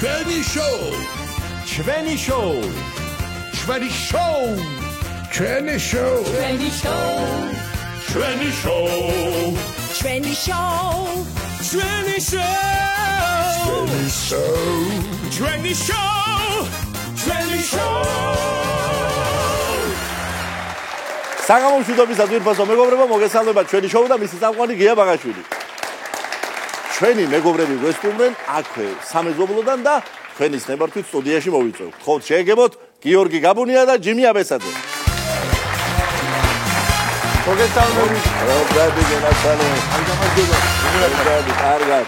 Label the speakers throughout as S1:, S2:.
S1: ჩვენი შოუ
S2: ჩვენი შოუ
S1: ჩვენი შოუ ჩვენი შოუ
S3: ჩვენი შოუ
S1: ჩვენი შოუ
S3: ჩვენი შოუ
S1: ჩვენი შოუ ჩვენი შოუ ჩვენი შოუ
S2: საგამომშვიდობის ადვირფასო მეგობრებო, მოგესალმებათ ჩვენი შოუ და მისი წამყვანი გია ბაღაშვილი. ჩვენი მეგობრები გვესტუმრენ აქვე სამეზობლოდან და ჩვენის ნებართვით სტუდიაში მოვიწევთ. ხოთ შეეგებოთ გიორგი გაბუნია და ჯიმი აბესაძე.
S4: მოგესალმებით.
S2: როგორი გენაცალე? გამარჯობა. კარგად.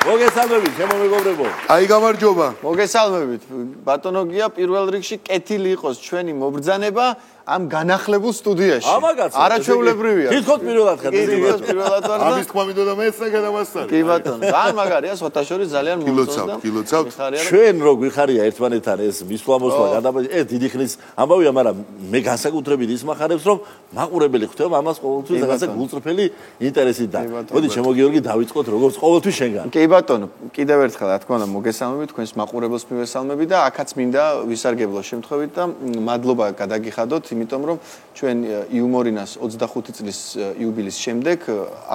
S2: მოგესალმებით, ჩემო მეგობრებო.
S4: აი გამარჯობა. მოგესალმებით. ბატონო გია პირველ რიგში კეთილი იყოს ჩვენი მობრძანება ამ განახლებულ სტუდიაში. არაჩვეულებრივია.
S2: თითქოს პირველად ხარ.
S4: თითქოს პირველად ვარ და
S5: ამის თქმა მინდოდა მეც და გადავასწარი.
S4: კი ბატონო. ძალიან მაგარია, სოთაშორის ძალიან მომწონს.
S5: გილოცავ.
S2: ჩვენ რო გვიხარია ერთმანეთთან ეს მისვლა გადაბა დიდი ხნის ამბავია, მაგრამ მე განსაკუთრებით ის მახარებს, რომ მაყურებელი ხვდება ამას ყოველთვის რაღაცა გულწრფელი ინტერესით და მოდი ჩემო გიორგი დავიწყოთ როგორც ყოველთვის შენგან.
S4: კი ბატონო, კიდევ ერთხელ რა თქმა უნდა მოგესალმებით თქვენს მაყურებელს მივესალმები და აქაც მინდა ვისარგებლო შემთხვევით და მადლობა გადაგიხადოთ, იმიტომ რომ ჩვენ იუმორინას 25 წლის იუბილის შემდეგ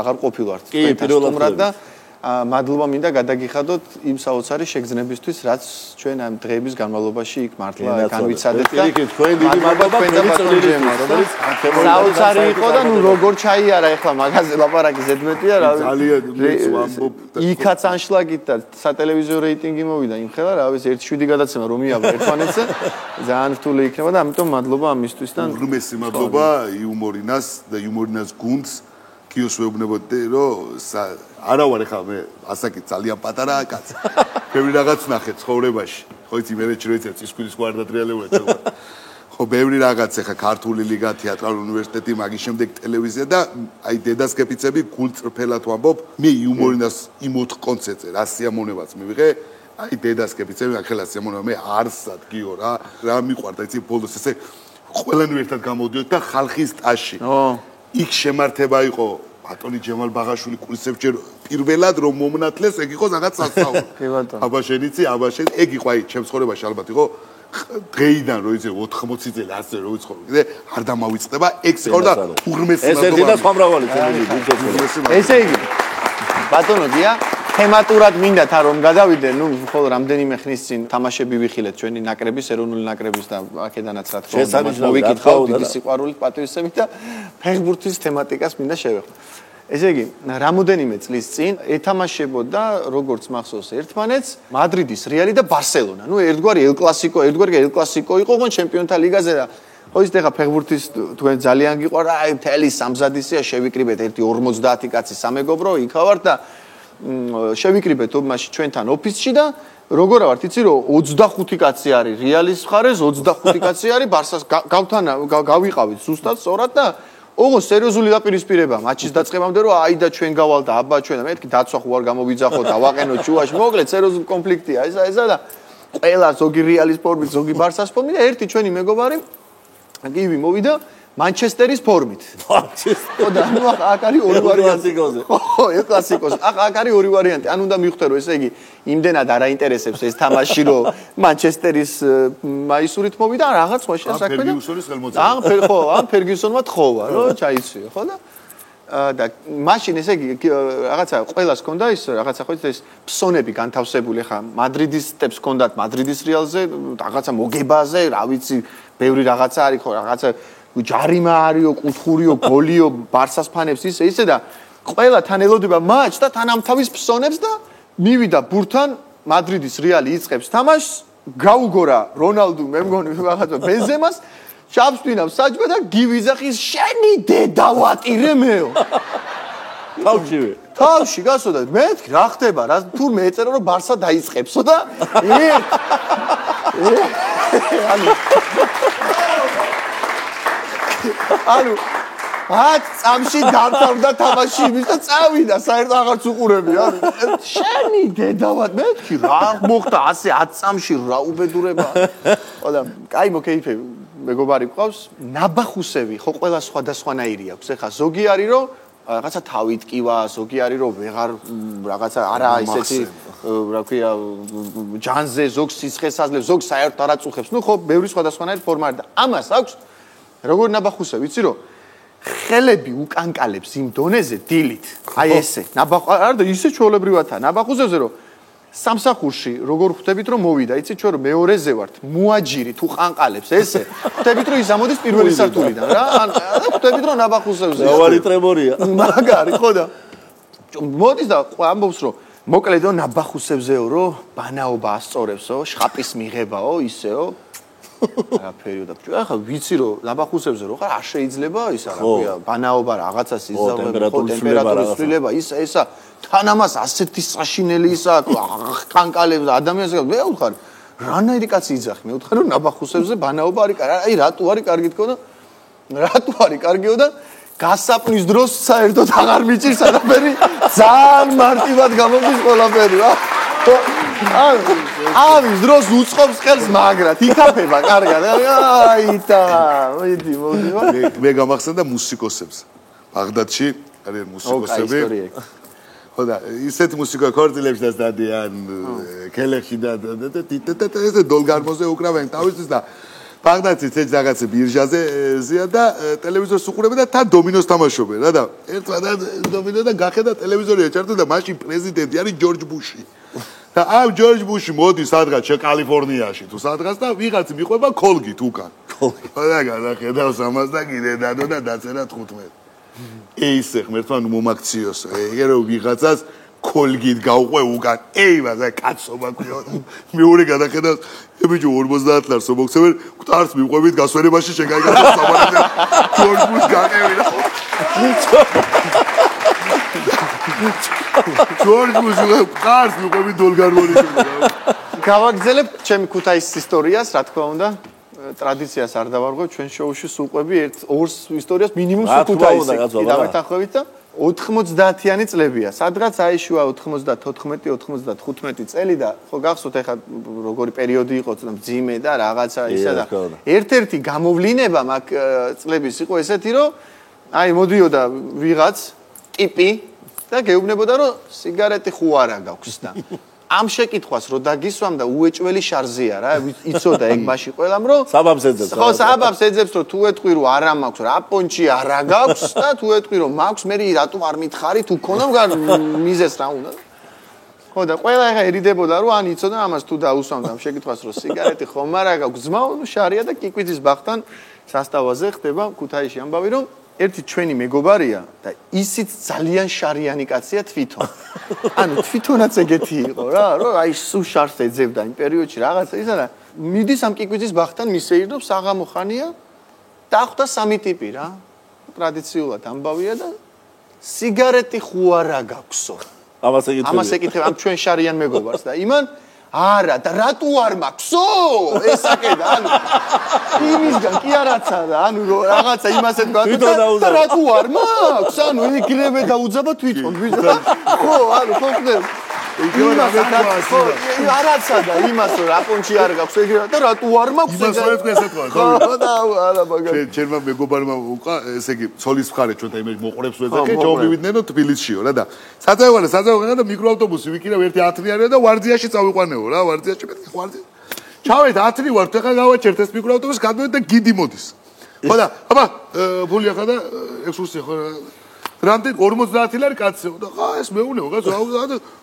S4: აღარ ყოფილვართ სტუმრად და მადლობა მინდა გადაგიხადოთ იმ საოცარი შეგრძნებისთვის, რაც ჩვენ ამ დღეების განმავლობაში იქ მართლა განვიცადეთ და
S2: თქვენ დიდი მადლობა
S4: რომელიც საოცარი იყო და ნუ როგორ ჩაიარა ახლა მაგაზე ლაპარაკი ზედმეტია რა
S5: ძალიან ვამბობ
S4: იქაც ანშლაგით და სატელევიზიო რეიტინგი მოვიდა იმ ხელა რა ვიცი 1-7 გადაცემა რომ მიაბა ერთმანეთზე ძალიან რთული იქნება და ამიტომ მადლობა ამისთვის და
S5: უღრმესი მადლობა იუმორინას და იუმორინას გუნდს კიოს ვეუბნებოდი რომ არა ვარ ხა მე ასაკი ძალიან პატარაა კაცი. ბევრი რაღაც ნახე ცხოვრებაში. ხო იცი მე რეჩროიცე წისქვილის გვარდატრიალებულა თქო. ხო ბევრი რაღაც ხა ქართული ლიგა, თეატრალური უნივერსიტეტი, მაგის შემდეგ ტელევიზია და აი დედასკეპიცები გულწრფელად ვამბობ, მე იუმორინას იმ 4 კონცერტზე რა სიამოვნებაც მივიღე. აი დედასკეპიცები ახლა სიამოვნება მე არსად გიო რა მიყვარდა იცი ბოლოს ესე ყველანი ერთად გამოდიოთ და ხალხის ტაში. იქ შემართება იყო ბატონი ჯემალ ბაღაშვილი კურსებში პირველად რომ მომნათლეს ეგ იყო რაღაც სასწაული.
S4: კი ბატონო.
S5: აბა შენიცი, აბა შენ ეგ იყო აი ჩემ ცხოვრებაში ალბათ იყო დღეიდან რომ იცი 80 წელი ასე რომ ვიცხოვ. კიდე არ დამავიწყდება ეგ იყო და უღრმესი
S2: ეს ერთი და სხვა მრავალი ჩემი
S4: ესე იგი ბატონო გია თემატურად მინდათ რომ გადავიდე, ნუ ხოლმე რამდენიმე ხნის წინ თამაშები ვიხილეთ ჩვენი ნაკრების, ეროვნული ნაკრების და აქედანაც რა თქმა უნდა მოვიკითხავ დიდი სიყვარულით პატივისცემით და ფეხბურთის თემატიკას მინდა შევეხო. ესე იგი, რამოდენიმე წლის წინ ეთამაშებოდა როგორც მახსოვს ერთმანეთს მადრიდის რეალი და ბარსელონა. ნუ ერთგვარი ელ კლასიკო იყო გონ ჩემპიონთა ლიგაზე და ხო ის ეხა ფეხბურთის თქვენ ძალიან გიყვარდა, აი მთელი სამზადისია შევიკრიბეთ ერთი 50 კაცი სამეგობრო იქავართ და შევიკრიბეთ მაშინ ჩვენთან ოფისში და როგორ ვართ იცი რომ 25 კაცი არის რეალის მხარეს 25 კაცი არის ბარსას გავიყავით ზუსტად სწორად და ოღონდ სერიოზული დაპირისპირება მატჩის დაწყებამდე რომ აი და ჩვენ გავალ და აბა ჩვენ და მეთქი დაცვა ხო არ გამოვიძახოთ და ვაყენოთ ჩუვაში მოკლედ სერიოზული კონფლიქტია ესა და ყველა ზოგი რეალის ფორმით ზოგი ბარსას ფორმით და ერთი ჩვენი მეგობარი გივი მოვიდა მანჩესტერის ფორმით. ხო და ნუ აქ არის ორი ვარიანტი. ხო, ეს კლასიკოსი. აქ არის ორი ვარიანტი. ან უნდა მივხვდე რომ ესე იგი იმდენად არ აინტერესებს ეს თამაში რომ მანჩესტერის მაისურით მოვიდა რაღაც ხოშა საქმე და
S5: ფერგიუსონის ხელმოწერა.
S4: ხო, ან ფერგიუსონმა თხოვა რომ ჩაიცვიო, ხო და მაშინ ესე იგი რაღაცა ყველას ჰქონდა ის რაღაცა ხო ეს ფსონები განთავსებული ხა მადრიდისტებს ჰქონდათ მადრიდის რეალზე, რაღაცა მოგებაზე, რა ვიცი, ბევრი რაღაცა არის ხო, რაღაცა ჯარიმა არისო, კუთხურიო, გოლიო, ბარსას ფანებს ისე და ყველა თან ელოდება მატჩს და თან ამთავის ფსონებს და მივიდა ბურთან მადრიდის რეალი იწყებს თამაშს, გაუგორა რონალდუ, მე მგონი რაღაცა ბენზემას, ჩაფსტვინავს საჯბა და გივიზახის შენი დედა ვატირე მეო. თავში გასვოდა მეთქი რა ხდება რა თუ მეეწერა რომ ბარსა დაიწყებსო და ანუ 10 წამში დამთავრდა თამაში იმის და წავიდა საერთოდ აღარც უყურები ანუ შენი დედავად მეთქი რა მოხდა ასე 10 წამში რა უბედურება ხო და კაი მოკეიფები მეგობარი გვყავს, ნაბახუსები, ხო ყველა სხვადასხვანაირი აქვს. ეხლა ზოგი არის რომ რაღაცა თავით ტკივა, ზოგი არის რომ ვეღარ რაღაცა არა ისეთი რა ქვია ჯანზე ზოგს სიცხეს აძლევს, ზოგს საერთოდ არ აწუხებს. ნუ ხო ბევრი სხვადასხვანაირი ფორმა არის და ამას აქვს როგორ ნაბახუსები, ვიცი რომ ხელები უკანკალებს იმ დონეზე დილით. აი ესე. არა და ისე ჩვეულებრივათა ნაბახუსებზე რომ სამსახურში როგორ ხვდებით რომ მოვიდა, იცი ჩვენ რომ მეორეზე ვართ, მუაჯირი თუ ყანყალებს ესე. ხვდებით რომ ის ამოდის პირველი სართულიდან რა. ან ხვდებით რომ ნაბახუსებზე.
S2: მრავალი ტრემორია.
S4: მაგარი ხო და მოდის და ამბობს რომ მოკლედო ნაბახუსებზეო რომ ბანაობა ასწორებსო, შხაპის მიღებაო, ისეო. არაფერი და ბჭო, ახლა ვიცი რომ ნაბახუსებზე რო ხარ არ შეიძლება ის რა ქვია, ბანაობა რაღაცას იზავება, ტემპერატურის ცვლილება, ისა თან ამას ასეთი საშინელი ისა ყანკალებს ადამიანს მე ვუთხარ რანაირი კაცი იძახი მე ვუთხარ რომ ნაბახუსებზე ბანაობა არის კარგი აი რატო არის კარგი თქო და რატო არის კარგიო და გასაპნის დროს საერთოდ აღარ მიჭირს არაფერი ძალიან მარტივად გამოდის ყველაფერი რა ამის დროს უწყობს ხელს მაგრად იქაფება კარგად აიტა მოდი
S5: მე გამახსენდა მუსიკოსებს ბაღდადში არიან მუსიკოსები ხო და ისეთ მუსიკა ქორწილებში და სტადიან კელეხში და ეს დოლგარმოზე უკრავენ თავისთვის და ბაღდადში ეს რაღაცა ბირჟაზე ზია და ტელევიზორს უყურებენ და თან დომინოს თამაშობენ რა და ერთმანეთს დომინო და გახედა ტელევიზორია ჩართო და მაშინ პრეზიდენტი არის ჯორჯ ბუში და ამ ჯორჯ ბუში მოდის სადღაც კალიფორნიაში თუ სადღაც და ვიღაც მიყვება კოლგით უკან კოლგი და გახედავს ამას და კიდე დადო და დაწერა 15 ეისე ღმერთმა მომაქციოს ეგე რომ ვიღაცას კოლგით გავყვე უკან ეი ვაზა კაცობა ქვია მეორე გადახედავს ებიჯო 50 ლარს მოგცემენ გვტარს მიყვებით გასვენებაში შეგაიგებს საბარზე ჯორჯ ბუშ გაყევი რა ჯორჯ ბუშ გვტარს მიყვებით დოლგარმონი
S4: გავაგზელებ ჩემი ქუთაისის ისტორიას რა თქმა უნდა ტრადიციას არ დავარღვევ ჩვენ შოუში სულყვები ორ ისტორიას მინიმუმ ქუთაისში დავეთანხმებით და 90-იანი წლებია. სადღაც აიშუა 94-95 წელი და ხო გახსოვთ ეხლა როგორი პერიოდი იყო და მძიმე და რაღაცა ისა და ერთ-ერთი გამოვლინება მაგ წლების იყო ესეთი რომ აი მოდიოდა ვიღაც ტიპი და გეუბნებოდა რომ სიგარეტი ხო არა გაქვს და ამ შეკითხვას რო დაგისვამ და უეჭველი შარზია რა იცოდა ეგ მაში ყველამ რომ
S2: საბაბს ეძებს
S4: ხო საბაბს ეძებს რომ თუ ეთყვი რომ არა მაქვს რა პონჩი არა გაქვს და თუ ეთყვი რომ მაქვს მე რატომ არ მითხარი თუ ქონდა მიზეს რა უნდა ხო და ყველა ეხა ერიდებოდა რომ ან იცოდა ამას თუ დაუსვამდა ამ შეკითხვას რომ სიგარეტი ხომ არა გაქვს ძმაო შარია და კიკვიძის ბახთან სასტავაზე ხდება ქუთაისში ამბავი რომ ერთი ჩვენი მეგობარია და ისიც ძალიან შარიანი კაცია თვითონ. ანუ თვითონაც ეგეთი იყო რა, რომ აი სულ შარს ეძებდა იმ პერიოდში რაღაცა ისა და მიდის ამ კიკვიძის ბახთან მისეირნობს საღამო ხანია დახვდა სამი ტიპი რა. ტრადიციულად ამბავია და სიგარეტი ხო არა გაქვსო. ამას ეკითხება ამ ჩვენ შარიან მეგობარს და იმან არა და რატო არ მაქვსო? ესაკედა ანუ იმისგან კი არაცა და ანუ რაღაცა იმასეთ გააკეთა და რატო არ მაქვს? ანუ იგრევე დაუძაბა თვითონ ხო ანუ ხო ხდება არაცა და იმას რა პონჩი არ გაქვს ეგრე და რატო არ მაქვს
S5: იმას ვერ თქვენ ესეთქვა
S4: ხო და არა მაგარი
S5: ჩემმა მეგობარმა უკა ესე იგი ცოლის მხარე ჩვენთან იმეჯ მოყურებს ვეძახე ჯობივიდნენო თბილისშიო რა და საძავანა და მიკროავტობუსი ვიკირავ ერთი 10 არია და ვარძიაში წავიყვანეო რა ვარძიაში მეთქი ვარძი ჩავედ 10 ვარ ხა გავაჩერთ ეს მიკროავტობუსი გადმოვედი და გიდი მოდის ხო და აბა ფული ახლა და ექსკურსია ხო რამდენ 50 ლარი კაცეო და ხა ეს მეუნეო კაცო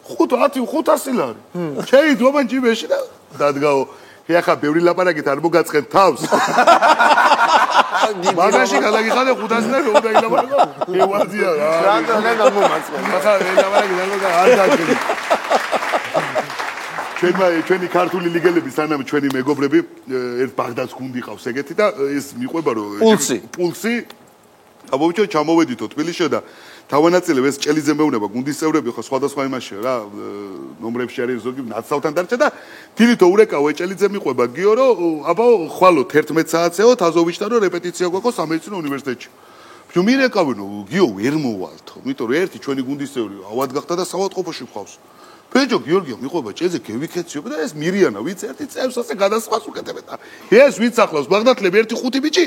S5: 500 ლარი შეიძლება ჯიბეში და დადგაო ეხა ბევრი ლაპარაკით არ მოგაწყენ თავს მაგაში გადაგიხადე 500 ლარი უნდა ილაპარაკო ევაზია რა
S4: რა მომაწყენ
S5: ხა ლაპარაკით არ დაგიგე ჩვენი ქართული ლიგელები სანამ ჩვენი მეგობრები ერთ ბაღდადს გუნდი ყავს ეგეთი და ეს მიყვება რომ პულსი აბობიჩო ჩამოვედითო თბილისში და თავანაწილებ ეს ჭელიძე მეუნება გუნდის წევრები ხო სხვადასხვა იმაშია რა ნომრებში არის ზოგი ნაცავთან დარჩა და დილითო ურეკავ ჭელიძე მიყვება გიო რომ აბაო ხვალო 11 საათეო თაზოვიჩთან რომ რეპეტიცია გვაქვს სამედიცინო უნივერსიტეტში ბიო მირეკავენო გიო ვერ მოვალთო იმიტომ რომ ერთი ჩვენი გუნდის წევრი ავად გახდა და საავადმყოფოში ხავს ბეჯო გიორგია მიყვება ჭეზე გევიქეციო და ეს მირიანა ვიც ერთი წევს ასე გადასხვას უკეთებენ და ეს ვიც ახლავს ბაღდათლები ერთი ხუთი ბიჭი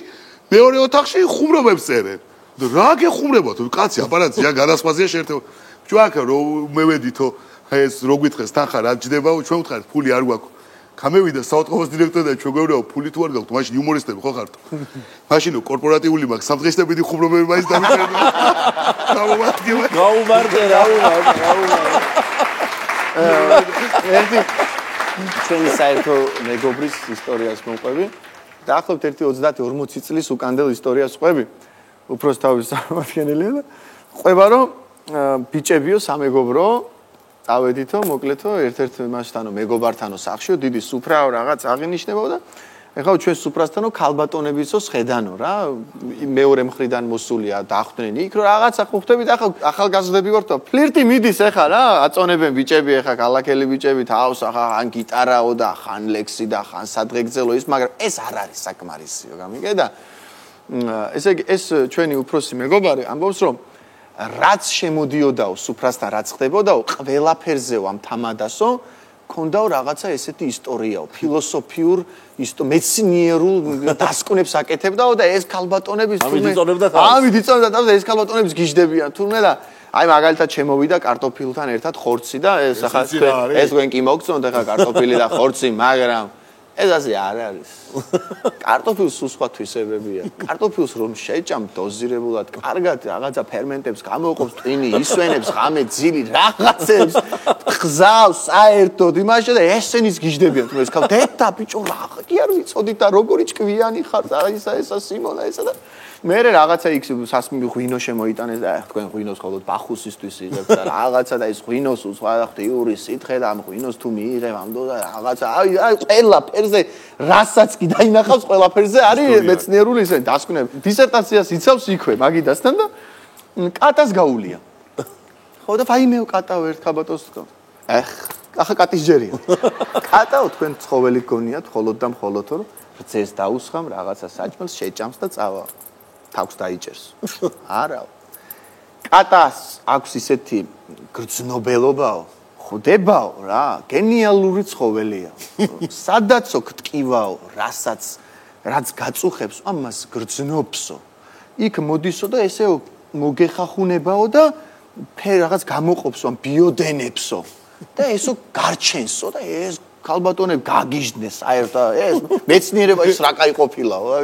S5: მეორე ოთახში ხუმრობებს წერენ და რა გეხუმრებათ კაცი აპარატია გადასხვაზეა შეერთება ჯვაკა რომ მევედითო ეს რო გითხეს თანხა რა ჯდებაო ჩვენ ვთხარით ფული არ გვაქვს გამევიდა საავტომობილო დირექტორი და ჩვენ გვეუბნება ფული თუ არ გაქვთ მაშინ იუმორისტები ხო ხართ მაშინო კორპორატიული მაქვს სამდღეში და პედი ხუმრობები მაინც დამიწერდა
S2: გაუმარჯე რა
S4: ერთი ჩვენი საერთო მეგობრის ისტორიას მომყვები დაახლოებით 30-40 წლის უკანდელ ისტორიას ყვები უფროს თავის წარმომადგენელია და ყვება რომ ბიჭებიო სამეგობრო წავედითო მოკლედო ერთ-ერთ მასთანო მეგობართანო სახშიო დიდი სუფრაო რაღაც აღინიშნებაო და ეხლა ჩვენ სუფრასთანო ქალბატონებისო შედანო რა მეორე მხრიდან მოსულია დახვდნენ იქ რომ რაღაცა ხვდებით ახალგაზრდები ვართ და ფლირტი მიდის ეხლა რა აწონებენ ბიჭები ეხლა ქალაქელი ბიჭები თავს ახლა ან გიტარაო და ხან ლექსი და ხან სადღეგრძელო ის მაგრამ ეს არ არის საკმარისიო გამიგე და ესე იგი ეს ჩვენი უფროსი მეგობარი ამბობს რომ რაც შემოდიოდაო სუფრასთან რაც ხდებოდაო ყველაფერზეო ამ თამადასო ქონდაო რაღაცა ესეთი ისტორიაო ფილოსოფიურ მეცნიერულ დასკვნებს აკეთებდაო და ეს ქალბატონების ამით იწონებდა თავს ეს ქალბატონების გიждდებიან თურმე და აი მაგალითად შემოვიდა კარტოფილთან ერთად ხორცი და ეს ახლა ეს თქვენ კი მოგწონთ ახლა კარტოფილი და ხორცი მაგრამ ეს ასე არ არის. კარტოფილს სხვა თვისებებია. კარტოფილს რომ შეჭამ დოზირებულად, კარგად რაღაცა ფერმენტებს გამოყოფს, ტვინი, ისვენებს, ღამე, ძილი, რაღაცებს, ხზავს საერთოდ იმაში და ესენის გიждდებიან თუ ეს ქალ დედა ბიჭო რა კი არ ვიცოდით და როგორი ჭკვიანი ხარ და ესა სიმონა ესა და მე რაღაცა იქ სასმი ღვინო შემოიტანეს და თქვენ ღვინოს ხოლმე ბახუსისთვის იღებთ და რაღაცა და ეს ღვინოს სხვა ხტიური სითხე და ამ ღვინოს თუ მიიღებ ამდო და რაღაცა აი ყველაფერზე რასაც კი დაინახავს ყველაფერზე არის მეცნიერული ისე დასკვნები დისერტაციას იცავს იქვე მაგიდასთან და კატას გაულია ხო და ფაიმეო კატაო ერთ ქაბატოს თქო ახლა კატის ჯერია კატაო თქვენ ცხოველი გონიათ ხოლოდ და მხოლოდ რომ რძეს დაუსხამ რაღაცა საჭმელს შეჭამს და წავა თავს დაიჭერს. არაო. კატას აქვს ისეთი გრძნობელობაო, ხდებაო რა, გენიალური ცხოველია. სადაცო გტკივაო, რაც გაწუხებს, ამას გრძნობსო. იქ მოდისო და ესე მოგეხახუნებაო და რაღაც გამოყოფსო, ბიოდენებსო. და ესო გარჩენსო და ეს ქალბატონები გაგიჟდნენ საერთოდ ეს მეცნიერება ის რა კაი ყოფილაო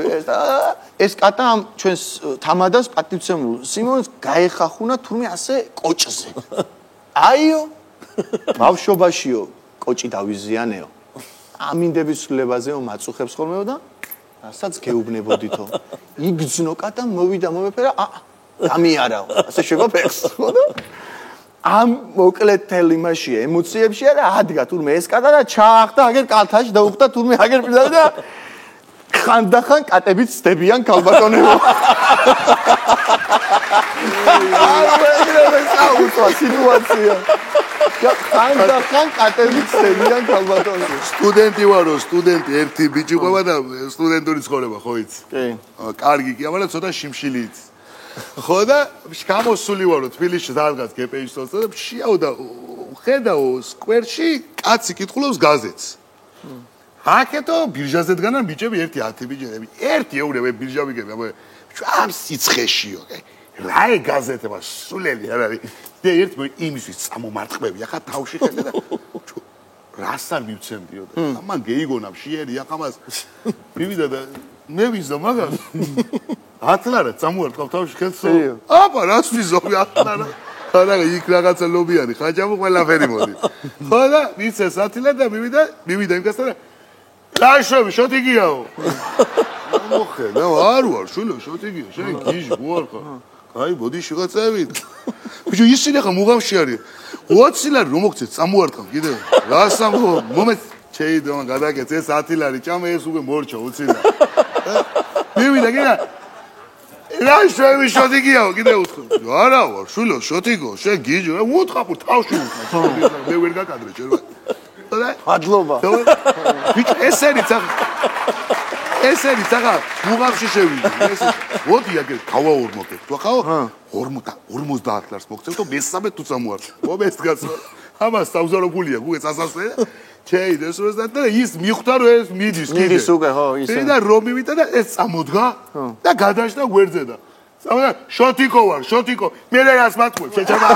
S4: ეს კატა ჩვენს თამადას პატივცემულ სიმონს გაეხახუნა თურმე ასე კოჭზე აიო ბავშვობაშიო კოჭი დავიზიანეო ამინდების ცვლილებაზეო მაწუხებს ხოლმეო და რასაც გეუბნებოდითო იგძნო კატა მოვიდა მომეფერა გამიარაო ასე შეგვაფერს ხო და ამ მოკლედთელ იმაში ემოციებში არა ადგა თურმე ეს კატა და ჩაახდა აგერ კალთაში და უხდა თურმე აგერ პირდა და ხანდახან კატებიც ცდებიან ქალბატონებო სიტუაცია ხანდახან კატებიც ცდებიან ქალბატონებო
S5: სტუდენტი ვარო სტუდენტი ერთი ბიჭი ყვება და სტუდენტური ცხოვრება ხო იცი კი კარგი კი მაგრამ ცოტა შიმშილი იცი ხო და გამოსული ვარო თბილისში დადგას გპ-ის და შეაო და ხედაო სკვერში კაცი კითხულობს გაზეთს აკეთო ბირჟაზე დგანან ბიჭები 1-10 ბიჭები 1 ევროვე ბირჟა ვიგები ამ სიცხეშიო რა ე გაზეთება სულელი არ არის და ერთი იმისთვის წამომარტყმები ახლა თავში ხედა და რას არ მივცემდიო და ამან გეიგონა მშიერი ახამას მივიდა და მე ვიზო მაგას ათლარა წამოარტყავ თავში ხელსო აბა რას ვიზობი ათლარა ხარა იქ რაღაცა ლობიანი ხაჭამო ყველაფერი მოდი ხო და მიცეს ათლა და მივიდა იმკაცთან ლაშობი შოტიგიაო მოხედა არ ვარ შულო შოტიგია შენ გიჟი ვარ ხა აი ბოდიში გაწევით ბიჭო ისინი ხა მუღამში არის 20 ლარი რომ მოგცეთ წამოარტყავ კიდე რას ამბო მომეც შეიძლება გადაგეც ეს 10 ლარი ჭამე ეს უკვე მორჩა 20 ლარი მივიდა კიდე ლაშობი შოტიგიაო კიდე უთხრა არა ვარ შულო შოტიგო შენ გიჟი უთხაფურ თავში მე ვერ გაკადრე შეიძლება
S4: ადლობა
S5: ბიჭო ესენი წაღა მუღამში შევიდი ეს მოდი აგერ გავაორმოგებ თუ ხაო 50 ლარს მოგცევ და მესამე თუ წამოარჩ მომეს გასო ამას სამზაროფულია გუგეც ასასვე ჩაიდეს და ის მიხვდა რომ ეს მიდის კიდე
S4: მიდის უკვე ხო ისე
S5: და რომ მივიდა და ეს წამოდგა და გადაშდა გვერდზე და წამოდა შოტიკო ვარ შოტიკო მე რას მათქვი შეჭამა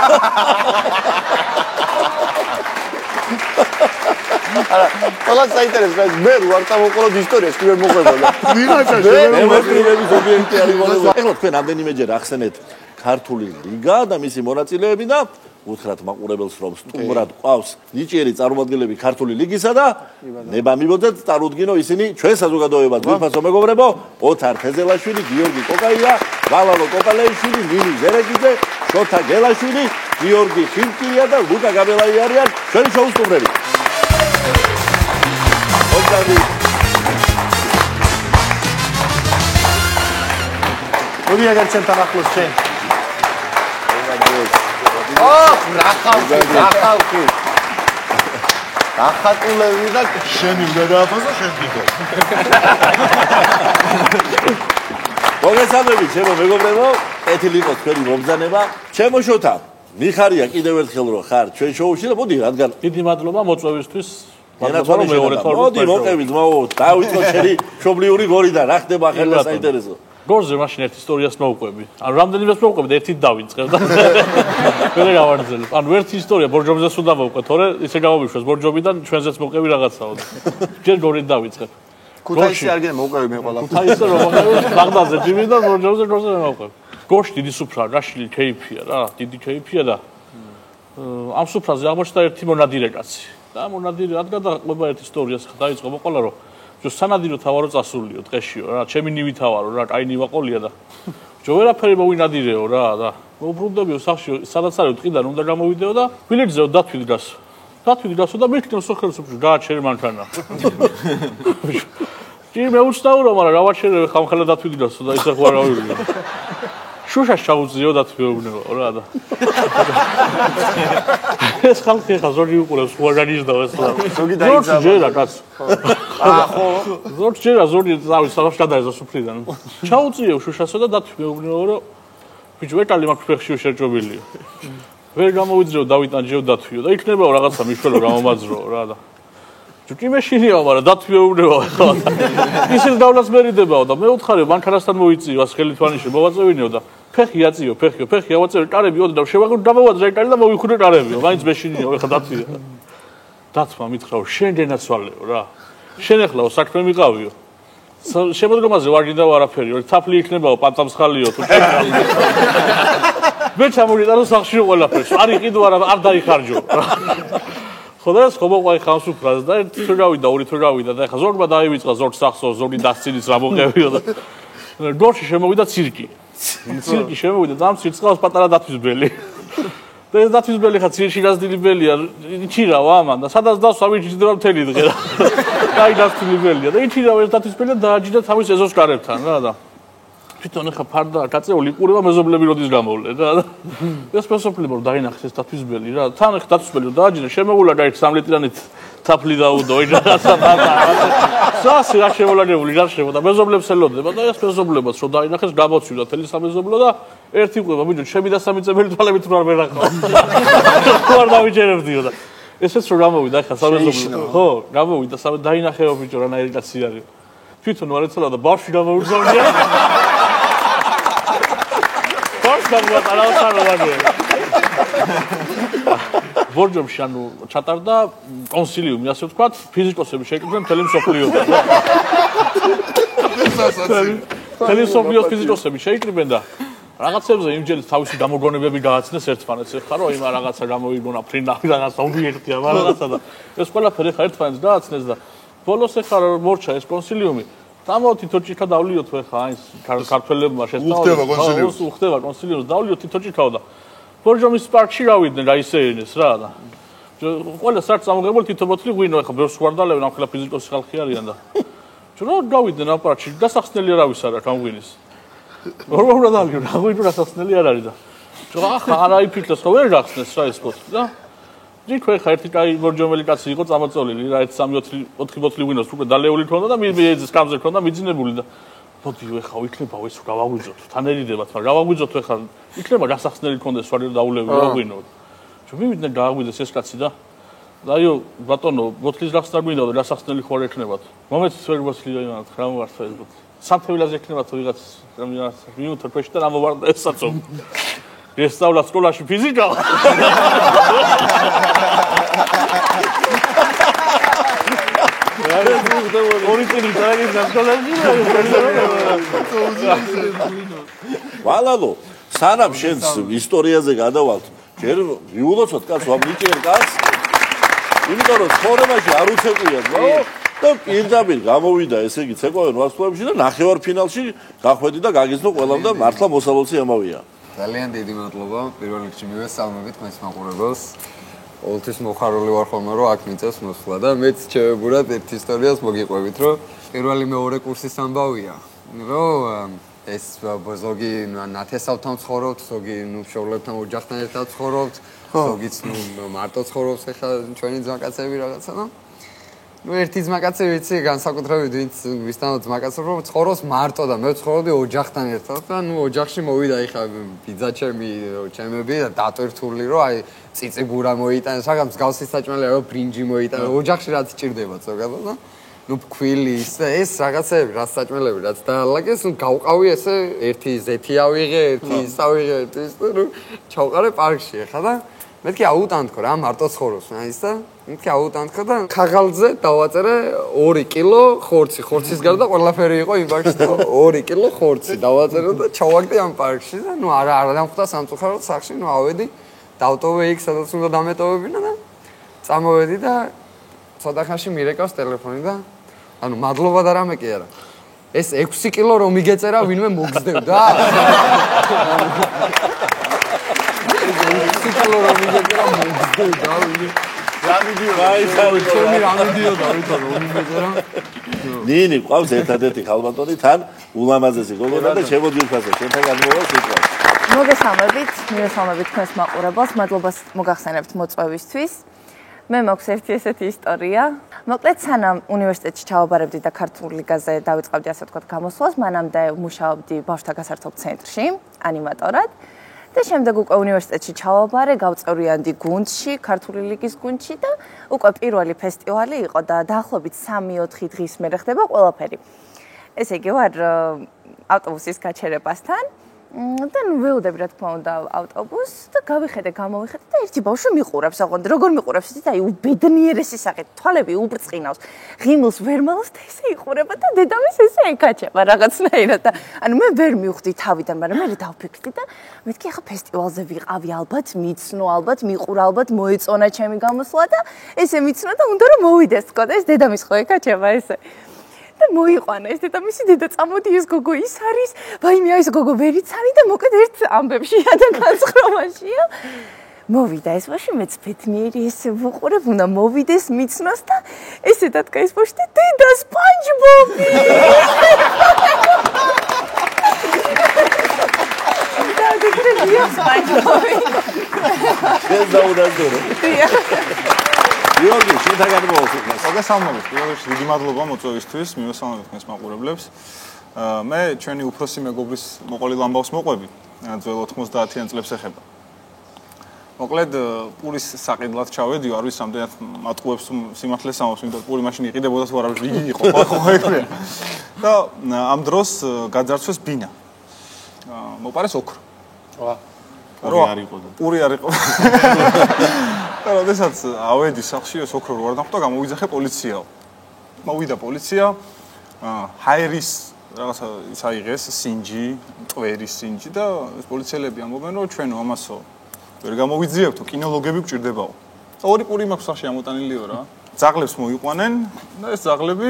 S4: არა ყველა საინტერესო მე ვარ წამოყოლოდ ისტორიას კი ვერ მოყვებოდა
S5: ვიღაცა
S2: ემოციების ობიექტი არის მონება ეხლა თქვენ ამდენიმეჯერ ახსენეთ ქართული ლიგა და მისი მონაწილეები და უთხრათ მაყურებელს რომ სტუმრად ყავს ნიჭიერი წარმომადგენლები ქართული ლიგისა და ნება მიბოძეთ წარუდგინო ისინი ჩვენ საზოგადოებად გვიფასო მეგობრებო ოთარ თეზელაშვილი გიორგი კოკაია ვალალო კოკალეიშვილი ნინი ზერეგიძე შოთა გელაშვილი გიორგი ხილკია და ლუკა გაბელაი არიან ჩვენი შოუს სტუმრები
S4: მოდი აგერ ჩემთან ახლოს შენ ნახავki ახატულები და
S5: შენი უნდა დააფასო შენ თვითონ
S2: მოგესალმებით ჩემო მეგობრებო ეთილი იყოს თქვენი მომბრძანება ჩემო შოთა მიხარია კიდევ ერთხელ რომ ხარ ჩვენ შოუში და მოდი რადგან
S6: დიდი მადლობა მოწვევისთვის
S2: მოდი მოყევი ძმაო დავიწყო შენი მშობლიური გორი და რა ხდება ახლა საინტერესო
S6: გორზე მაშინ ერთ ისტორიას მოვყვები. ან რამდენიმეს მოვყვები და ერთით დავიწყებ და ვერ გავარძელებ. ან ერთი ისტორია ბორჯომზეც უნდა მოვყვე, თორე ისე გამომიშვას ბორჯომიდან ჩვენზეც მოვყვები რაღაცაო. ჯერ გორით დავიწყებ.
S4: ქუთაისი არ გინდა მოვყვები მე ყველა.
S6: ქუთაისზე რომ მოვყვები, ბაღდადზე ჯიმიდან ბორჯომზე გორზე მოვყვები. გორში დიდი სუფრა, რაშილი კეიფია რა, დიდი კეიფია და ამ სუფრაზე აღმოჩნდა ერთი მონადირე კაცი. და მონადირე რადგან დაყვება ერთ ისტორიას დაიწყო მოყოლა რომ სანადირო თავარო წასულიო დღეშიო რა ჩემი ნივი თავარო რა კაი ნივაყოლია და ჯო ვერაფერი მოვინადირეო რა და მოვბრუნდებიო სახში სადაც არის ტყიდან უნდა გამოვიდეო და ვილეჯზეო დათვიდგასო და მიქნევ სოხელსოფში გააჩერე მანქანა კი მე უცნაურო მაგრამ რა ვაჩერე ხამხელა დათვიდგასო და ისე ხო არ ავიღე შუშას ჩაუძიო დათვიობნეო რა და ეს ხალხი ხა ზოგი უყურებს ხوارანიშდაო ეს რა
S4: ზოგი დაიძაბა
S6: ჯერა კაც
S4: ახო
S6: ზოგი ზავის სახლში გადაეცა სუფრიდან ჩაუძიო შუშასო და დათვიობნეო რომ ბიჭო ვეტალი მაქვს ფეხშიო შერჭობილიო ვერ გამოვიძრეო დავიტანჯეო დათვიო და იქნებაო რაღაცა მიშველო გამომაძრო რა და ჯუჭი მეშინიო მაგრამ დათვიობნეო ხო ისე დავლას მერიდებაო და მე უთხარი მანქანასთან მოიწიო ას ხელითვანიშე მოვაწევინეო და ფეხი აწიო ფეხი ავაწევი ტარები ოდო და შევაგო დამოვაძრე ტარი და მოვიხურე ტარებიო მაინც მეშინიო ეხა დათვია დათვა მითხრაო შენდენაც ვალეო რა შენ ეხლაო საქმე მიყავიო შემოდგომაზე ვარ გინდა არაფერი ორი თაფლი იქნებაო პანწამსხალიო თუ მე ჩამოვიდა რომ სახში ყველაფერს არ იყიდო არ დაიხარჯო ხოდა ეს ხო მოყვაი ხამსუფრას და ერთი თუ გავიდა ორი თუ გავიდა და ეხა ზოგმა დაივიწყა ზოგ სახსო ზოგი დასცინის რა მოყევიო და გორში შემოვიდა ცირკი შემოვიდა და ამ ცირკს ყავს პატარა დათვისბელი და ეს დათვისბელი ხა ცირკში გაზდილი ბელია იჩირავ ამან და სადაც დასვა მიჩნდება მთელი დღე რა კაი დათვისბელია და იჩირავ ეს დათვისბელი და დააჯდა თავის ეზოს კარებთან რა და თვითონ ხა ფარდა კაცეული ყურება მეზობლები როდის გამოვლენ რა ეს პროფესორები რომ დაინახეს ეს დათვისბელი რა თან ხა დათვისბელი დააჯდა შემოვულა და ერთ 3 ლიტრანით თაფლი დაუდო რაღაცა სასი რა შემოლაგებული რა შემოდა მეზობლებს ელოდება და ეს მეზობლებაც რომ დაინახეს გამოცვიდა თელი სამეზობლო და ერთი ყובה ბიჭო ჩემი და სამიწებელი თვალებით რო არ ვერახავ ხო არ დავიჯერებდიო და ესეც რომ გამოვიდა ხა სამეზობლო ხო გამოვიდა სამე დაინახეო ბიჭო რანაირი კაცი არის თვითონ არ ეცალა და ბავშვი გამოვიგზავნია ბორჯომში ანუ ჩატარდა კონსილიუმი ასე ვთქვათ ფიზიკოსები შეიკრიბნენ მთელი მსოფლიოდან მთელი მსოფლიოს ფიზიკოსები შეიკრიბნენ და რაღაცებზე იმჯერით თავისი გამოგონებები გააცნეს ერთმანეთს ეხლა რომ იმ რაღაცა გამოიგონა ფრინავი რაღაცა ობიექტია რაღაცა და ეს ყველაფერი ხა ერთმანეთს გააცნეს და ბოლოს ეხლა მორჩა ეს კონსილიუმი დამო თითოჭიქა დავლიოთ ხა ის ქართველებმა შესწავლეს უხდება კონსილიუმს დავლიოთ თითოჭიქაო და ბორჯომის პარკში გავიდნენ რა ისეინეს რა და ყველა სარც ამოგებული თითო-მოთლი ღვინო ხა ბევრს გვარდალებენ ამ ხელა ფიზიკოსი ხალხი არიან და რა გავიდნენ ამ პარკში დასახსნელი არავის არ აქვს ამ ღვინის რა უნდა დავლიო რა ღვინო დასახსნელი არ არის და ხა არა იფიქრეს ხო ვერ გახსნეს რა ეს პოტი და იქ ხა ერთი კაი ბორჯომელი კაცი იყო წამოწოლილი რა 1-3-4 ბოთლი ღვინოს უკვე დალეული ქონდა და მიეძის კამზე ქონდა მიძინებული და მოდი ხა იქნება ეს გავაგვიძოთ თან ერიდებათ მაგრამ გავაგვიძოთ ხა იქნება გასახსნელი ქონდეს ვარ დაულები რა ღვინო მივიდნენ გააგვიდეს ეს კაცი და აიო ბატონო ბოთლის რახს არ გვინდა და რასახსნელი ხوار ექნებათ მომეც ვერ ბოთლი იმათ რა მოვართ ეს ბოთლი სამთევილაზე ექნებათ ვიღაც რამდენად მინუტო ქვეშ და ამოვარდა ეს საწო ესწავლა სკოლაში ფიზიკა ორი წელი დაიგდა სკოლაში
S2: ვალალო სანამ შენს ისტორიაზე გადავალთ ჯერ მიულოცოთ კაცს ვამიჭერ კაცს იმიტომ რომ ცხოვრებაში არ უცეკვია და პირდაპირ გამოვიდა ესე იგი ცეკვავენ ვარსკვლავებში და ნახევარფინალში გახვედი და გაგიზნო ყველამ და მართლა მოსავალს ამავია
S7: ძალიან დიდი მადლობა პირველ რიგში მივესალმებით თქვენს მაყურებელს ყოველთვის მოხარული ვარ ხოლმე რომ აქ მიწევს მოსვლა და მეც შევებურად ერთ ისტორიას მოგიყვებით რომ პირველი მეორე კურსის ამბავია რომ ეს ზოგი ნათესავთან ცხოვრობთ ზოგი მშობლებთან ოჯახთან ერთად ცხოვრობთ ზოგიც მარტო ცხოვრობს ახლა ჩვენი ძმაკაცები რაღაცა და ერთი ძმაკაცი ვიცი განსაკუთრებით ვინც ვისთანაც ძმაკაცი რომ ცხოვრობს მარტო და მე ვცხოვრობდი ოჯახთან ერთად და ოჯახში მოვიდა ახლა ბიძაჩემი ჩემები და დატვირთული რომ აი ციციბურა მოიტანე საგამ მსგავსი საჭმელია რომ ბრინჯი მოიტანე ოჯახში რაც ჭირდება ზოგადად და ქვილი ეს რაღაცები რაც საჭმელები რაც დაალაგეს გავყავი ესე ერთი ზეთი ავიღე ერთი ის ავიღე ეს რომ ჩავყარე პარკში ახლა და მეთქი აუტანთქო რა მარტო ცხოვრობს ის და მეთქი აუტანთქო და ხაღალზე დავაწერე 2 კილო ხორცი ხორცის გარდა ყველაფერი იყო იმ პარკში 2 კილო ხორცი დავაწერე და ჩავაგდე ამ პარკში და არა დამხვდა სამწუხაროდ სახში ავედი დავტოვე იქ სადაც უნდა დამეტოვებინა და წამოვედი და ცოტა ხანში მირეკავს ტელეფონი და ანუ მადლობა და რამე კი არა ეს 6 კილო რომ მიგეწერა ვინმე მოგზდევდა 6 კილო რომ მიგეწერა მოგზდევდა რა მიდიო დავითო რომ მიგეწერა
S2: ნინი ყავს ერთადერთი ხალბატონი თან ულამაზესი გოგონა და შემოძირფასე შენთან გამოვა სიტყვა
S8: მოგესალმებით მივესალმებით თქვენს მაყურებელს მადლობას მოგახსენებთ მოწვევისთვის მე მაქვს ერთი ესეთი ისტორია. მოკლედ სანამ უნივერსიტეტში ჩავაბარებდი და ქართულ ლიგაზე დავიწყებდი ასე ვთქვათ გამოსვლას, მანამდე მუშაობდი ბავშვთა გასართობ ცენტრში, ანიმატორად. და შემდეგ უკვე უნივერსიტეტში ჩავაბარე, გავწევრიანდი გუნდში, ქართული ლიგის გუნდში და უკვე პირველი ფესტივალი იყო და დაახლოებით 3-4 დღის მერე ხდება ყველაფერი. ესე იგი ვარ ავტობუსის გაჩერებასთან და ველოდები რა თქმა უნდა ავტობუსს და გამოვიხედე და ერთი ბავშვი მიყურებს აღონდ როგორ მიყურებს იცით აი უბედნიერესი სახით თვალები უბრწყინავს ღიმილს ვერ მალავს და ესე იყურება და დედამის ესე ეკაჩება რაღაცნაირად და ანუ მე ვერ მივხვდი თავიდან მაგრამ მე დავფიქრდი და მეთქი ახლა ფესტივალზე ვიყავი ალბათ მიცნო ალბათ მიყურა ალბათ მოეწონა ჩემი გამოსვლა და ესე მიცნო და უნდა რომ მოვიდეს თქო და ეს დედამის ხო ეკაჩება ესე და მოიყვანა ეს და მისი დედა წამოდი ეს გოგო ის არის ვაიმე ეს გოგო ვერიცანი და მოკლედ ერთ ამბებშია და განსხრომაშია მოვიდა ეს ბავშვი მეც ბედნიერი ესე ვუყურებ უნდა მოვიდეს მიცნოს და ესე დადგა ეს ბავშვი დედა სპანჯბობი და დედა სპანჯბობი
S2: ეს დაუდადორო გიორგი, შეთაგან მოვსუქნეს.
S9: მოგესალმებით. პირველ რიგში დიდი მადლობა მოწვევისთვის, მივესალმებით თქვენს მაყურებლებს. მე ჩვენი უფროსი მეგობრის მოყოლილ ამბავს მოყვები, ძველ 90-იან წლებს ეხება. მოკლედ, პურის საყიდლად ჩავედი, არ ვიცი რამდენად მატყუებს სიმართლეს ამბობს, იმიტომ პური მაშინ იყიდებოდა თუ არა იგი იყო, ხო ეგრეა. და ამ დროს გაძარცვეს ბინა. მოპარეს ოქრო. პური არ იყო. და როდესაც ავედი სახლში ეს ოქრო რო არ დამხვდა, გამოვიძახე პოლიციაო. მოვიდა პოლიცია, ჰაერის რაღაცა ის აიღეს სინჯი, ტვერის სინჯი და ეს პოლიციელები ამბობენ რომ ჩვენო ამასო ვერ გამოვიძიებთო, კინოლოგები გჭირდებაო. და ორი პური მაქვს სახლში ამოტანილიო რა. ძაღლებს მოიყვანენ და ეს ძაღლები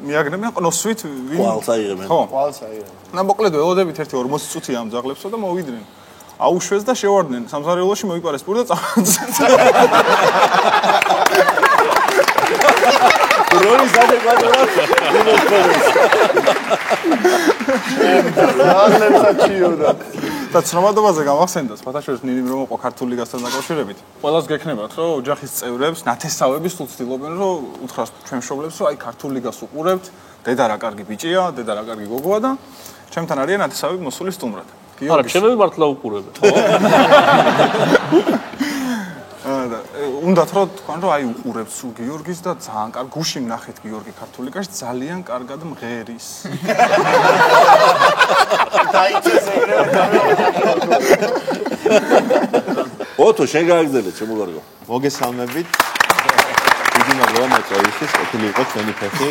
S9: მიაგნებენ ყნოსვით ვინ
S2: ყვალს აიღებენ.
S9: ხო, ყვალს აიღებენ. და მოკლედ ველოდებით ერთი 40 წუთი ამ ძაღლებსო და მოვიდნენ. აუშვეს და შევარდნენ სამზარეულოში მოიპარეს პური და წავეძახა.
S2: როლის ადეკვატურად იმოწმეს.
S9: და ცნობადობაზე გამახსენდა ფათაშორის ნინიმ რომ ყო ქართული ლიგასთან დაკავშირებით. ყველას გექნებათ რომ ოჯახის წევრებს ნათესავები სულ ცდილობენ რომ უთხრას ჩვენ მშობლებს რომ აი ქართული ლიგას უყურებთ, დედა რა კარგი ბიჭია, დედა რა კარგი გოგოა და ჩემთან არიან ნათესავები მოსული სტუმრად.
S6: არა, ჩემები მართლა უყურებთ.
S9: უნდათ რომ თქვან რომ აი უყურებთ სულ გიორგის და ძალიან კარგ გუში ნახეთ გიორგი ქართულიკაში ძალიან კარგად მღერის.
S4: დაიწეს ეგრევე.
S2: ოტო შენ გააგზავნე ჩემო გარგო.
S4: მოგესალმებით. დიდი მადლობა მოწვევისთვის. ყოფილი იყო ჩვენი ფეხი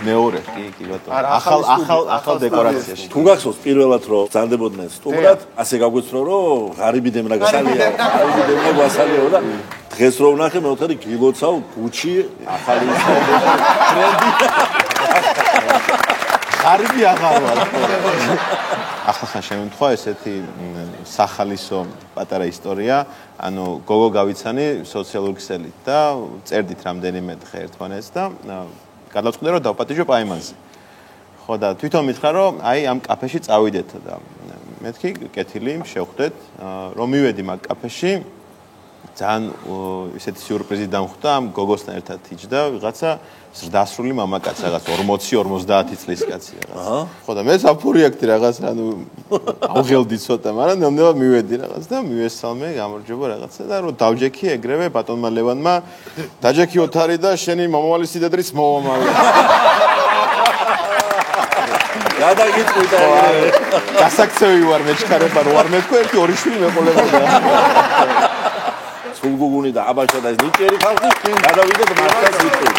S4: მეორე. კი ბატონო. ახალ დეკორაციაში.
S2: თუ გახსოვს პირველად რომ ზანდებოდნენ სტუმრად, ასე გაგვიცნო რომ ღარიბი დემნა გასალიაო, ღარიბი დემნა გასალიაო და დღეს რო ვნახე მე ვთქვი გილოცავ გუჩი ახალი ტრენდი.
S4: ღარიბი აღარ ვარ. ახლა შემთხვევა ესეთი სახალისო პატარა ისტორია, ანუ გოგო გავიცანი სოციალურ ქსელით და წერდით რამდენიმე დღე ერთმანეთს და გადავწყვიტე რომ დავპატიჟო პაიმანზე. ხო და თვითონ მითხრა რომ აი ამ კაფეში წავიდეთ და მეთქი კეთილი შევხვდეთ რომ მივედი მაგ კაფეში ძალიან ისეთი სიურპრიზი დამხვდა ამ გოგოსთან ერთად იჯდა ვიღაცა ზრდასრული მამაკაც რაღაც 40-50 წლის კაცი რაღაც. ხო და მე საფურიაქტი რაღაც ანუ ავღელდი ცოტა, მაგრამ ნამდვილად მივედი რაღაც და მივესალმე, გამარჯობა რაღაცა და რომ დავჯექი ეგრევე ბატონმა ლევანმა დაჯექი ოთარი და შენი მომავალი სიდედრიც მოვამალე.
S2: გადაგიწვიდა.
S4: გასაქცევი ვარ მეჩქარება რო არ მეთქვა ერთი ორი შვილი მეყოლებოდა.
S2: სულგუგუნი და აბაშა და ეს ნიჭიერი ხალხი გადავიდეთ მართლაც ვიტყვით.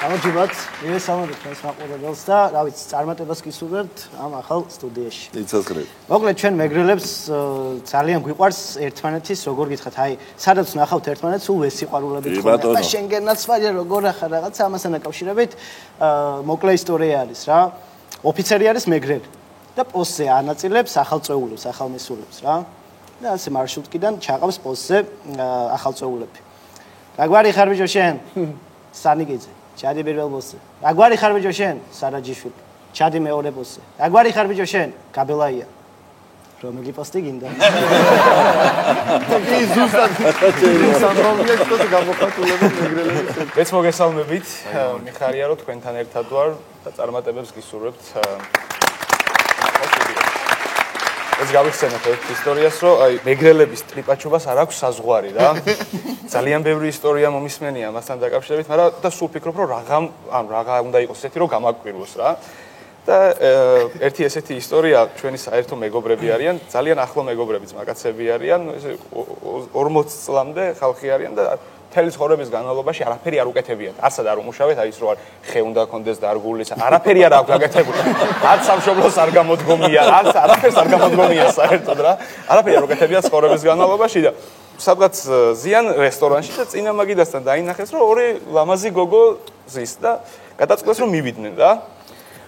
S10: გამარჯობათ, მივესალმებით თქვენს მაყურებელს და რა ვიცი, წარმატებას გისურვებთ ამ ახალ სტუდიაში.
S2: იცოცხლე.
S10: მოკლედ ჩვენ მეგრელებს ძალიან გვიყვარს ერთმანეთის, როგორ გითხათ, აი, სადაც ნახავთ ერთმანეთს, სულ ვესიყვარულებით ხომ. და შენგენაც ვარ, როგორ ახლა რაღაც ამასთან დაკავშირებით, მოკლე ისტორია არის რა. ოფიცერი არის მეგრელი და პოსტზე ანაწილებს ახალწეულებს, ახალმესულებს რა. და ასე მარშრუტკიდან ჩაყავს პოსტზე ახალწეულები. რა გვარი ხარ ბიჭო შენ? სანიგიძე. ჩადი პირველ პოსტზე. რა გვარი ხარ ბიჭო შენ? სარაჯიშვილი. ჩადი მეორე პოსტზე. რა გვარი ხარ ბიჭო შენ? გაბელაია. რომელი პოსტი გინდა?
S4: კი ზუსტად. სამრომია თვითონ გამოხატულები მეგრელების.
S9: მეც მოგესალმებით. მიხარია რომ თქვენთან ერთად ვარ და წარმატებებს გისურვებთ. ეს გავიხსენოთ ერთ ისტორიას, რომ აი მეგრელების ტრიპაჩობას არ აქვს საზღვარი რა. ძალიან ბევრი ისტორია მომისმენია მასთან დაკავშირებით, მაგრამ და სულ ფიქრობ, რომ რაღა უნდა იყოს ესეთი, რომ გამაკვირვოს რა. და ერთი ესეთი ისტორია ჩვენი საერთო მეგობრები არიან, ძალიან ახლო მეგობრები, ძმაკაცები არიან, ესე 40 წლამდე ხალხი არიან და მთელი ცხოვრების განმავლობაში არაფერი არ უკეთებიათ. არცად არ უმუშავეთ, აი ის რო ხე უნდა კონდეს დარგული, არაფერი არ აქვს გაკეთებული. არც სამშობლოს არ გამოდგომია, არაფერს არ გამოდგომია საერთოდ რა. არაფერი არ უკეთებიათ ცხოვრების განმავლობაში და სადღაც ზიან რესტორანში და წინა მაგიდასთან დაინახეს, რომ ორი ლამაზი გოგო ზის და გადაწყვეტეს რომ მივიდნენ რა.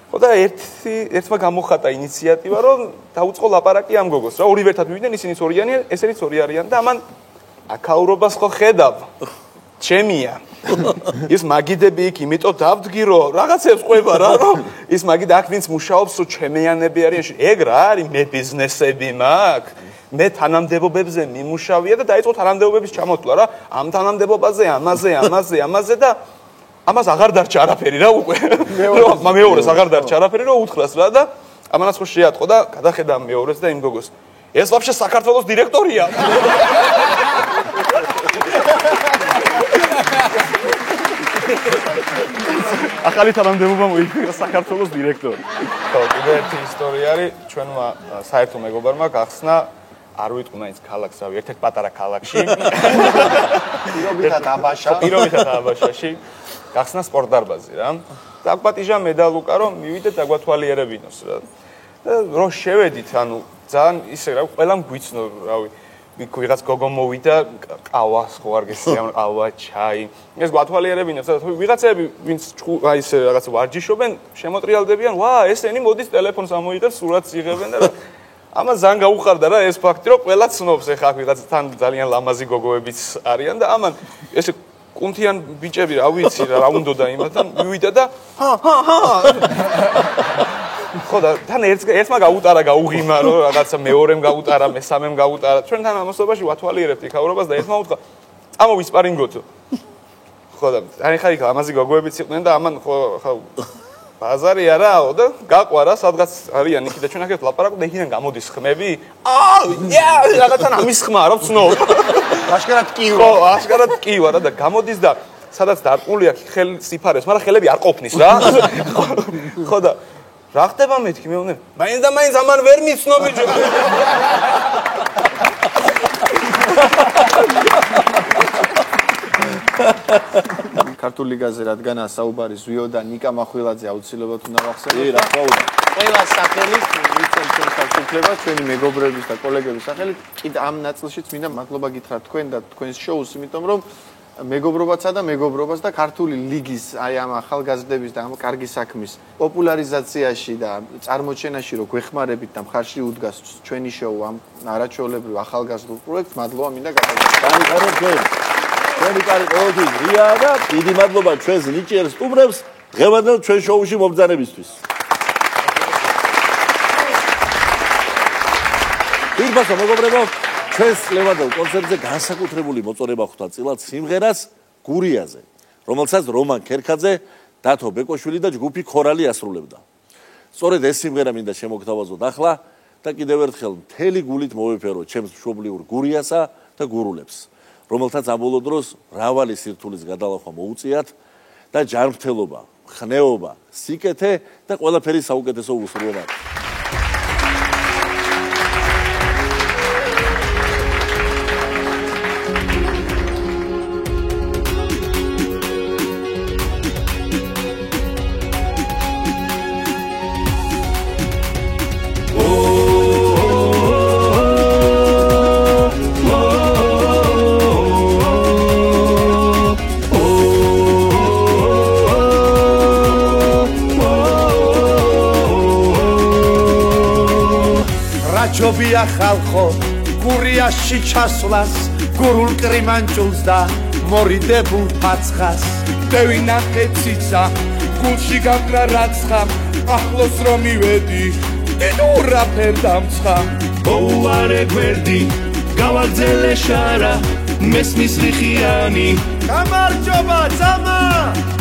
S9: ხო და ერთმა გამოხატა ინიციატივა, რომ დაუწყო ლაპარაკი ამ გოგოს რა. ორივე ერთად მივიდნენ, ისინიც ორიანი, ესენიც ორი არიან და ამან აკაურობას ხო ხედავ? ჩემია. ის მაგიდები იქ იმიტომ დავდგირო, რაღაცებს ყვება რა, რომ ის მაგიდა აქ ვინც მუშაობს, რომ ჩემიანები არიან. ეგ რა არის, მე ბიზნესები მაქვს. მე თანამდებობებზე მიმუშავია და დაიწყო თანამდებობების ჩამოთვლა რა. ამ თანამდებობაზე, ამაზე და ამას აღარ დარჩა არაფერი რა უკვე. მეორეს აღარ დარჩა არაფერი რომ უთხრას რა და ამანაც ხო შეატყო და გადახედა მეორეს და იმ გოგოს. ეს ვაფშე საქართველოს დირექტორია. ახალი თანამდებობა მოიწვია საქართველოს დირექტორი. ხო, კიდე ერთი ისტორია არის, ჩვენმა საერთო მეგობარმა გახსნა არ ვიტყვი მაინც ქალაქს, რავი, ერთ-ერთ პატარა ქალაქში.
S4: პირობითად
S9: აბაშაში გახსნა სპორტ დარბაზი რა. დაგვატიჟა მე და ლუკა რომ მივიდეთ დაგვათვალიერებინოს რა. და რო შევედით, ანუ ძალიან ისე რა, ყველამ გვიცნო, რავი. ვიღაც გოგო მოვიდა, ყავას ხო არ გესწია, ყავა, ჩაი. ეს გვათვალიერებინოს და ვიღაცები ვინც აი ესე რაღაც ვარჯიშობენ, შემოტრიალდებიან, ვა, ესენი მოდის ტელეფონს ამოიღებს, სურათს იღებენ და ამას ძალიან გაუხარდა რა ეს ფაქტი, რომ ყველა ცნობს ეხა ვიღაც თან ძალიან ლამაზი გოგოებიც არიან და ამან ესე კუნთიან ბიჭები რა ვიცი რა უნდოდა იმათთან მივიდა და ხო და თან ერთმა გაუტარა გაუღიმა რომ რაღაცა მეორემ გაუტარა მესამემ გაუტარა ჩვენთან ამასობაში ვათვალიერებთ იქაურობას და ერთმა უთხრა წამოვისპარინგოთ ხო და აი ხა იქ ლამაზი გოგოებიც იყვნენ და ამან ხო ბაზარი არაო და გაყვა რა სადღაც არიან იქ და ჩვენ აქეთ ლაპარაკობთ და იქიდან გამოდის ხმები რაღაცა ამის ხმა რა ვცნობ
S4: აშკარად კი
S11: ხო, აშკარად კი ვარ და გამოდის და სადაც დარყული აქვს ხელი სიფარეს, მაგრამ ხელები არ ყოფნის რა. ხო და რა ხდება მეთქი მეუბნე? მაინც ამან ვერ მიცნო ბიჭო.
S4: ქართული ლიგაზე რადგანაა საუბარი ზვიო და ნიკა მახვილაძე აუცილებლად უნდა ვახსენოთ.
S2: რა თქმა უნდა.
S4: ყველა სახელით ვიცით ჩვენ თავისუფლებას ჩვენი მეგობრების და კოლეგების სახელით. კიდე ამ ნაწილშიც მინდა მადლობა გითხრათ თქვენ და თქვენს შოუს, იმიტომ რომ მეგობრობაცა და მეგობრობას და ქართული ლიგის აი ამ ახალგაზრდების და ამ კარგი საქმის პოპულარიზაციაში და წარმოჩენაში რო გვეხმარებით და მხარში უდგას ჩვენი შოუ ამ არაჩვეულებრივ ახალგაზრდულ პროექტს, მადლობა მინდა
S2: გაიგოთ თქვენ. ჩვენი კარი ყოველთვის ღია და დიდი მადლობა ჩვენს ნიჭიერ სტუმრებს დღევანდელ ჩვენ შოუში მომბრძანებისთვის. პირბასო მეგობრებო, ჩვენს ლევანდელ კონცერტზე განსაკუთრებული მოწონება ხვდა წილად სიმღერას გურიაზე, რომელსაც რომან ქერქაძე, დათო ბეკოშვილი და ჯგუფი ქორალი ასრულებდა. სწორედ ეს სიმღერა მინდა შემოგთავაზოთ ახლა და კიდევ ერთხელ მთელი გულით მოვეფეროთ ჩემს მშობლიურ გურიასა და გურულებს, რომელთაც ამ ბოლო დროს მრავალი სირთულის გადალახვა მოუწიათ და ჯანმრთელობა, ხნეობა, სიკეთე და ყველაფერი საუკეთესო უსურვებათ.
S1: ჯობია ხალხო გურიაში ჩასვლას გურულ კრიმანჭულს და მორიდებულ ფაცხას დევინახე ციცა გულში გაგრა რაცხა ახლოს რომ მივედი ურაფერ დამცხა ოუარე გვერდი გავაგზელე შარა მესმის რიხიანი გამარჯობა ძამა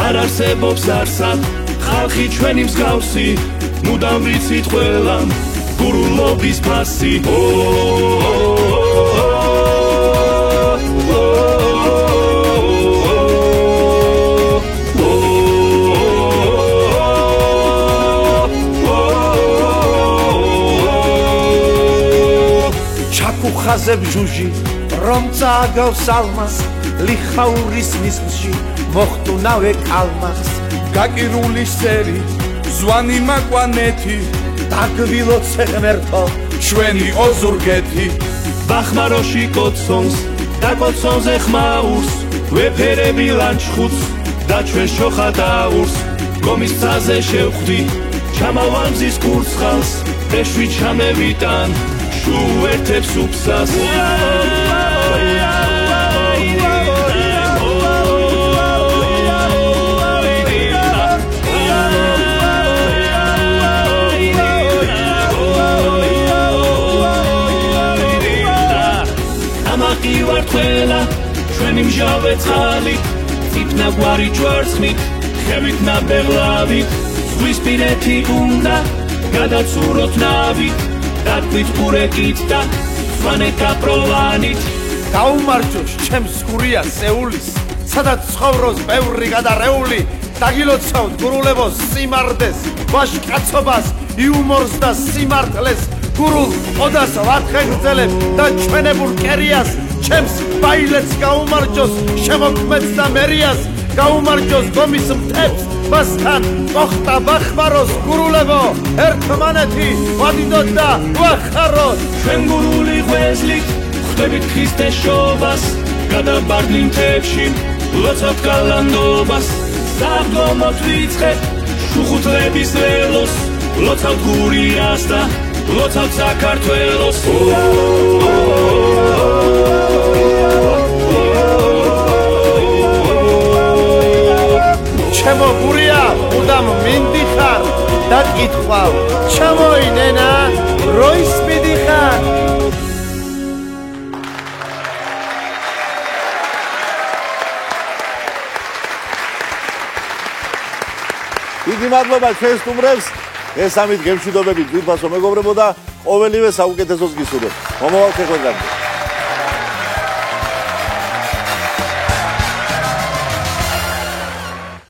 S1: არ არსებობს არსად ხალხი ჩვენი მსგავსი მუდამ ვიცით ყველამ გურულობის ფასი ჩაკუხაზე ბჟუჟი რომ წააგავს ალმას ლიხაურის ნისლში მოხტუნავე კალმას გაკირული სერი ზვანი მაკვანეთი დაგვილო ცეღმერთო ჩვენი ოზურგეთი ბახმაროში კოცონს და კოცონზე ხმაურს ვეფერები ლანჩხუთს და ჩვენ შოხატაურს გომის ცაზე შევხვდი ჩამავამზის კურცხალს ეშვი ჩამევიტან შუერთებს უფსას ვარ ყველა ჩვენი მჟავე წყალი ციფნა გვარი ჯვარცხნით ხევით ნაბეღლავით ზღვის პირეთი უნდა გადაცუროთ ნავით დათქვით ყურეკით და სვანე კაპროვანით გაუმარჯოს ჩემს გურიას სეულის სადაც ცხოვრობს ბევრი გადარეული დაგილოცავთ გურულებოს სიმარდეს ვაშკაცობას იუმორს და სიმართლეს გურულ ოდას ვათხეგრძელებ და ჩვენებურ კერიას ჩემს ბაილეთს გაუმარჯოს შემოქმედს და მერიას გაუმარჯოს გომის მთებს მასთან მოხტა ბახმაროს გურულებო ერთმანეთი ვადიდოთ და ვახაროთ ჩვენ გურული ღვეზლით ხვდებით ქრისტეს შობას გადაბარდნი მთებში ლოცავთ გალანდობას საღდომოთ ვიწყეთ შუხუთლების ველოს ლოცავთ გურიას და ლოცავთ საქართველოს ჩემო გურია უდამ მინდიხარ და კითხავ ჩემოინენა როის მიდიხარ
S2: დიდი მადლობა ჩვენს სტუმრებს ეს ამით გემშვიდობებით ვიფასო მეგობრებო და ყოველივე საუკეთესოს გისურვებთ მომავალ შეხვედრამდე